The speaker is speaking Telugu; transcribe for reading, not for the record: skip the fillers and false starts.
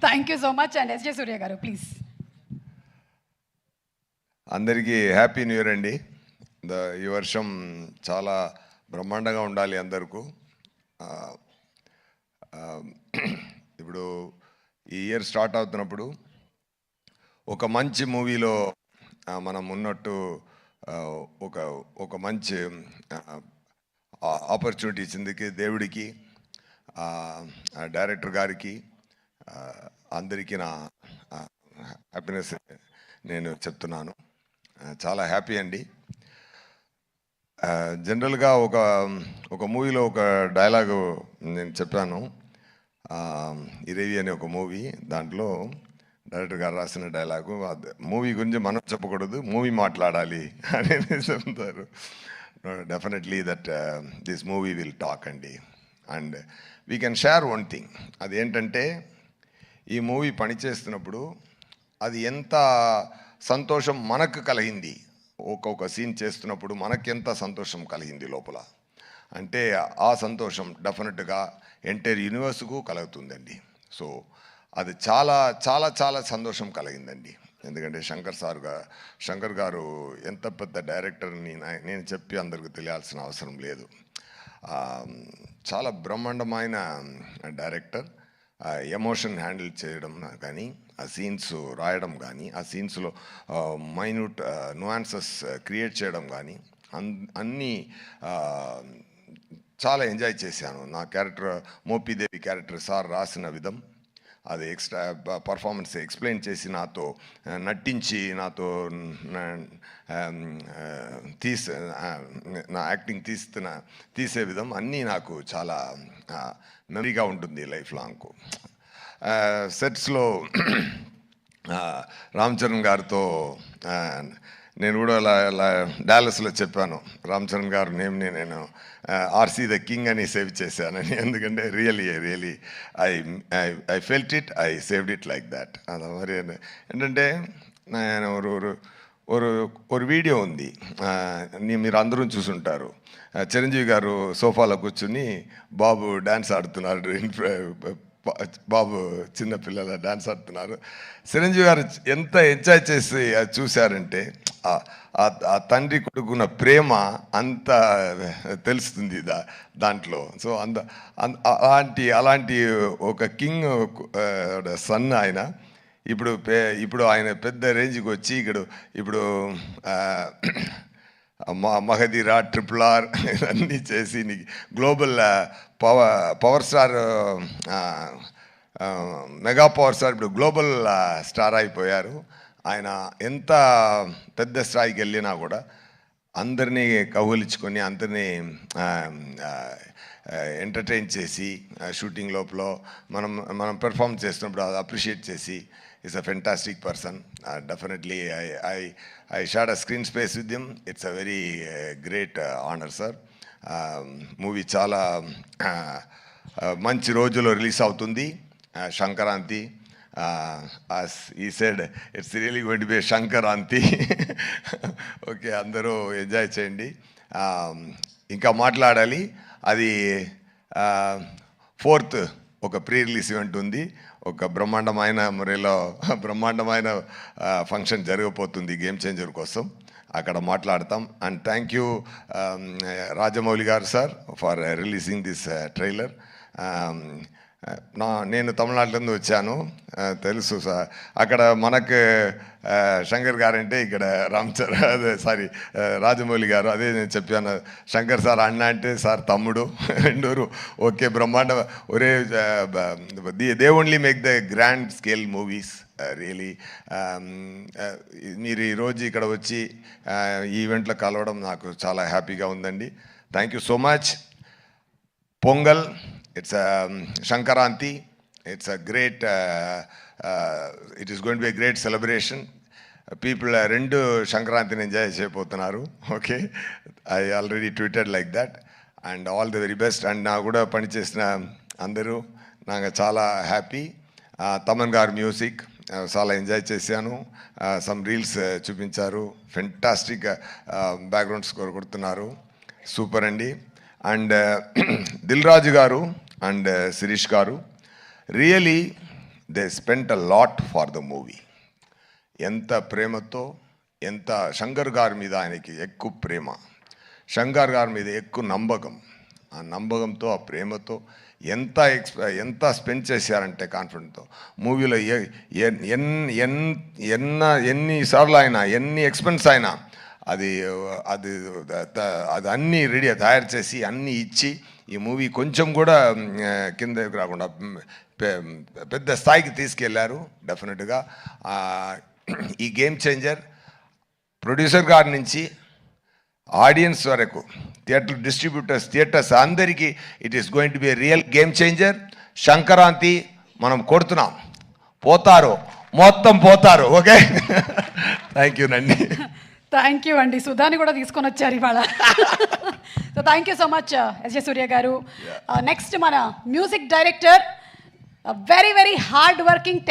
Thank you so much. And SJ Suryah garu please. అందరికీ హ్యాపీ న్యూ ఇయర్ అండి. ఈ వర్షం చాలా బ్రహ్మాండంగా ఉండాలి అందరికీ. ఇప్పుడు ఈ ఇయర్ స్టార్ట్ అవుతున్నప్పుడు ఒక మంచి మూవీలో మనం ఉన్నట్టు ఒక మంచి ఆపర్చునిటీ ఇచ్చిందికి దేవుడికి, డైరెక్టర్ గారికి, అందరికీ నా హ్యాపీనెస్ నేను చెప్తున్నాను. చాలా హ్యాపీ అండి. జనరల్గా ఒక మూవీలో ఒక డైలాగు నేను చెప్పాను. ఇరేవి అనే ఒక మూవీ, దాంట్లో డైరెక్టర్ గారు రాసిన డైలాగు, మూవీ గురించి మనం చెప్పకూడదు, మూవీ మాట్లాడాలి అనేది చెప్తారు. Definitely that this movie will talk అండి. And we can share one thing. అదేంటంటే, ఈ మూవీ పనిచేస్తున్నప్పుడు అది ఎంత సంతోషం మనకు కలిగింది, ఒక్కొక్క సీన్ చేస్తున్నప్పుడు మనకెంత సంతోషం కలిగింది లోపల అంటే, ఆ సంతోషం డెఫినెట్గా ఎంటైర్ యూనివర్స్కు కలుగుతుందండి. సో అది చాలా చాలా చాలా సంతోషం కలిగిందండి. ఎందుకంటే శంకర్ గారు ఎంత పెద్ద డైరెక్టర్ని నేను చెప్పి అందరికి తెలియాల్సిన అవసరం లేదు. చాలా బ్రహ్మాండమైన డైరెక్టర్. ఎమోషన్ హ్యాండిల్ చేయడం కానీ, ఆ సీన్స్ రాయడం కానీ, ఆ సీన్స్లో మైన్యూట్ నువాన్సెస్ క్రియేట్ చేయడం కానీ, అన్నీ చాలా ఎంజాయ్ చేశాను. నా క్యారెక్టర్ మోపిదేవి క్యారెక్టర్ సార్ రాసిన విధం, అది ఎక్స్ట్రా పర్ఫార్మెన్స్ ఎక్స్ప్లెయిన్ చేసి నాతో నటించి నాతో నా యాక్టింగ్ తీసే విధం అన్నీ నాకు చాలా మెమరీగా ఉంటుంది లైఫ్ లాంగ్కు. సెట్స్లో రామ్ చరణ్ గారితో నేను కూడా అలా డాలస్లో చెప్పాను, రామ్ చరణ్ గారు నేమ్ని నేను ఆర్సీ ద కింగ్ అని సేవ్ చేశానని. ఎందుకంటే really I felt it, I saved it like that. అది మరి ఏంటంటే, నేను ఒక వీడియో ఉంది, మీరు అందరూ చూసుంటారు. చిరంజీవి గారు సోఫాలో కూర్చుని బాబు డ్యాన్స్ ఆడుతున్నారు, బాబు చిన్నపిల్లల డ్యాన్స్ ఆడుతున్నారు. చిరంజీవి గారు ఎంత ఎంజాయ్ చేసి చూశారంటే, ఆ తండ్రి కొడుకున్న ప్రేమ అంత తెలుస్తుంది దాంట్లో. సో అలాంటి ఒక కింగ్ సన్ ఆయన. ఇప్పుడు ఆయన పెద్ద రేంజ్కి వచ్చి ఇప్పుడు మగధీర, RRR అన్నీ చేసి global power star, mega power star, ఇప్పుడు గ్లోబల్ స్టార్ అయిపోయారు. ఆయన ఎంత పెద్ద స్థాయికి వెళ్ళినా కూడా అందరినీ కౌగిలించుకొని, అందరినీ ఎంటర్టైన్ చేసి, షూటింగ్ లోపల మనం పెర్ఫామ్ చేస్తున్నప్పుడు అది అప్రిషియేట్ చేసి, is a fantastic person. Definitely I shared a screen space with him. It's a very great honor, sir. Movie చాలా మంచి రోజులో రిలీజ్ అవుతుంది, సంక్రాంతి. ఈ said it's really going to B Sankranti. Okay, అందరూ ఎంజాయ్ చేయండి. ఇంకా మాట్లాడాలి. అది 4th ఒక ప్రీ రిలీజ్ ఈవెంట్ ఉంది. ఒక బ్రహ్మాండమైన మురేలో బ్రహ్మాండమైన ఫంక్షన్ జరగబోతుంది గేమ్ చేంజర్ కోసం, అక్కడ మాట్లాడతాం. అండ్ థ్యాంక్ యూ రాజమౌళి గారు sir for releasing this trailer. నేను తమిళనాడు నుండి వచ్చాను, తెలుసు సార్. అక్కడ మనకు శంకర్ గారు అంటే ఇక్కడ రాజమౌళి గారు. అదే నేను చెప్పాను, శంకర్ సార్ అన్న అంటే సార్ తమ్ముడు, రెండూరు ఓకే బ్రహ్మాండ. ఒరే they only make the grand scale movies really. మీరు ఈరోజు ఇక్కడ వచ్చి ఈ ఈవెంట్లో కలవడం నాకు చాలా హ్యాపీగా ఉందండి. Thank you so much. Pongal, it's a Shankaranti. It's a great, it is going to be a great celebration. People రెండు సంక్రాంతిని ఎంజాయ్ చేయబోతున్నారు. Okay, I already tweeted like that. And all the very best. And నా కూడా పనిచేసిన అందరూ నాకు చాలా హ్యాపీ. తమన్ గారు మ్యూజిక్ చాలా ఎంజాయ్ చేశాను. సమ్ రీల్స్ చూపించారు, ఫెంటాస్టిక్ బ్యాక్గ్రౌండ్ స్కోర్ కొడుతున్నారు, సూపర్ అండి. అండ్ దిల్ రాజు గారు అండ్ శిరీష్ గారు, really they spent a lot for the movie. ఎంత ప్రేమతో, ఎంత శంకర్ గారి మీద ఆయనకి ఎక్కువ ప్రేమ, శంకర్ గారి మీద ఎక్కువ నమ్మకం, ఆ నమ్మకంతో ఆ ప్రేమతో ఎంత స్పెండ్ చేశారంటే కాన్ఫిడెంట్తో మూవీలో ఎన్నిసార్లు అయినా ఎన్ని ఎక్స్పెన్స్ అయినా అది అది అది అన్నీ రెడీ తయారు చేసి అన్నీ ఇచ్చి ఈ మూవీ కొంచెం కూడా కిందకి రాకుండా పెద్ద స్థాయికి తీసుకెళ్లారు. డెఫినెట్గా ఈ గేమ్ చేంజర్ ప్రొడ్యూసర్ గారి నుంచి ఆడియన్స్ వరకు, థియేటర్స్ అందరికీ it is going to be real game changer. Sankranti మనం కొడుతున్నాం, పోతారు, మొత్తం పోతారు. ఓకే, థ్యాంక్ యూ నండి. థ్యాంక్ యూ అండి, సుధాని కూడా తీసుకొని వచ్చారు ఇవాళ. So thank you so much SJ Suryah garu. Next మన music director, very very hard working